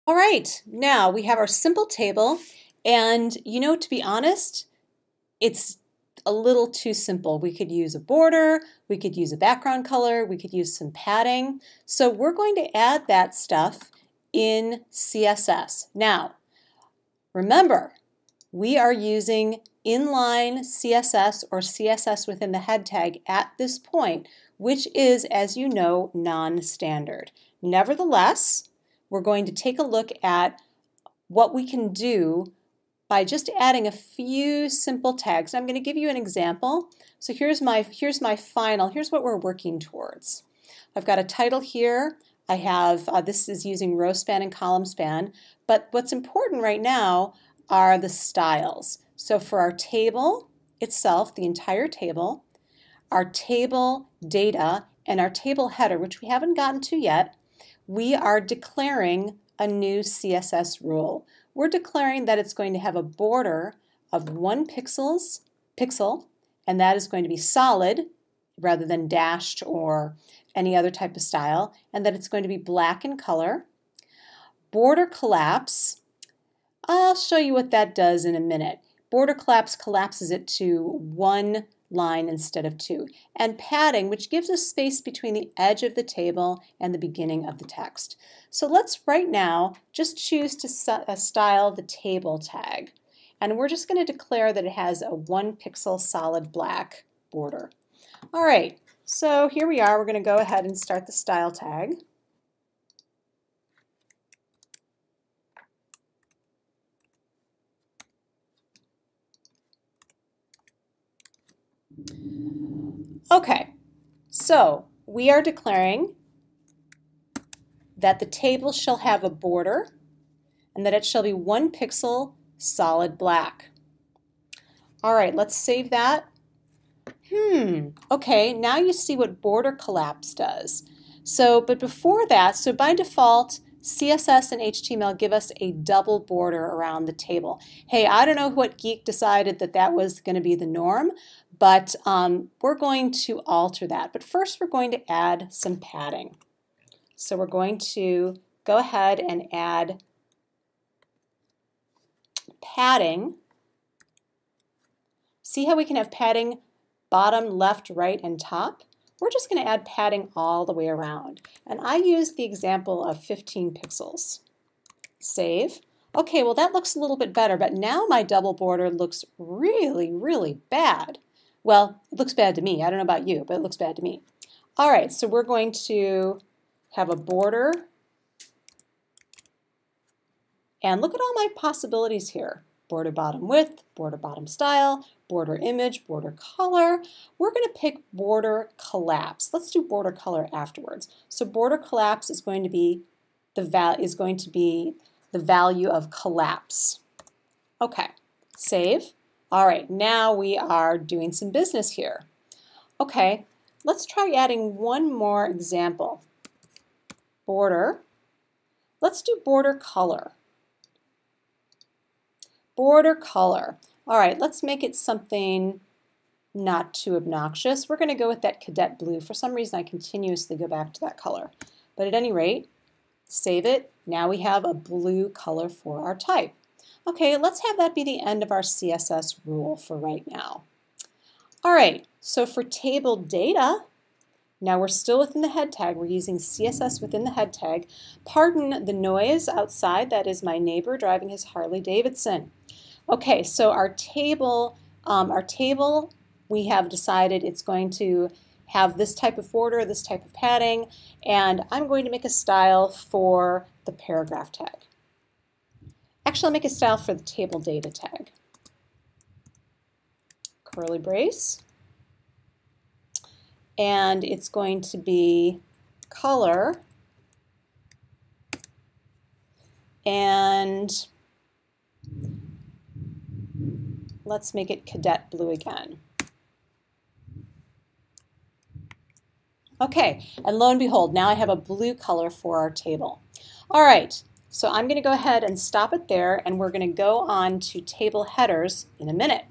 All right, now we have our simple table, and to be honest, it's a little too simple. We could use a border, we could use a background color, we could use some padding. So we're going to add that stuff in CSS. Now, remember, we are using inline CSS or CSS within the head tag at this point, which is, as you know, non-standard. Nevertheless, we're going to take a look at what we can do by just adding a few simple tags. I'm going to give you an example. So here's my final, here's what we're working towards. I've got a title here. I have, this is using row span and column span, but what's important right now are the styles. So for our table itself, the entire table, our table data, and our table header, which we haven't gotten to yet, we are declaring a new CSS rule. We're declaring that it's going to have a border of 1 pixel, and that is going to be solid rather than dashed or any other type of style, and that it's going to be black in color. Border collapse, I'll show you what that does in a minute. Border collapse collapses it to 1 line instead of 2. And padding, which gives us space between the edge of the table and the beginning of the text. So let's right now just choose to style the table tag. And we're just going to declare that it has a 1 pixel solid black border. All right, so here we are. We're going to go ahead and start the style tag. Okay, so we are declaring that the table shall have a border and that it shall be 1 pixel solid black. All right, let's save that. Okay, now you see what border collapse does. But before that, so by default, CSS and HTML give us a double border around the table. Hey, I don't know what geek decided that that was going to be the norm, but we're going to alter that. But first we're going to add some padding. So we're going to go ahead and add padding. See how we can have padding bottom, left, right, and top? We're just going to add padding all the way around. And I use the example of 15 pixels. Save. Okay, well that looks a little bit better, but now my double border looks really, really bad. Well, it looks bad to me. I don't know about you, but it looks bad to me. All right, so we're going to have a border. And look at all my possibilities here. Border bottom width, border bottom style, border image, border color. We're going to pick border collapse. Let's do border color afterwards. So border collapse is going to be the value of collapse. Okay, save. All right, now we are doing some business here. Okay, let's try adding one more example. Border. Let's do border color. Border color. All right, let's make it something not too obnoxious. We're going to go with that cadet blue. For some reason, I continuously go back to that color. But at any rate, save it. Now we have a blue color for our type. Okay, let's have that be the end of our CSS rule for right now. All right, so for table data, now we're still within the head tag. We're using CSS within the head tag. Pardon the noise outside. That is my neighbor driving his Harley Davidson. Okay, so our table, we have decided it's going to have this type of border, this type of padding, and I'm going to make a style for the paragraph tag. Actually, I'll make a style for the table data tag. Curly brace. And it's going to be color, and let's make it cadet blue again. Okay, and lo and behold, now I have a blue color for our table. All right, so I'm going to go ahead and stop it there, and we're going to go on to table headers in a minute.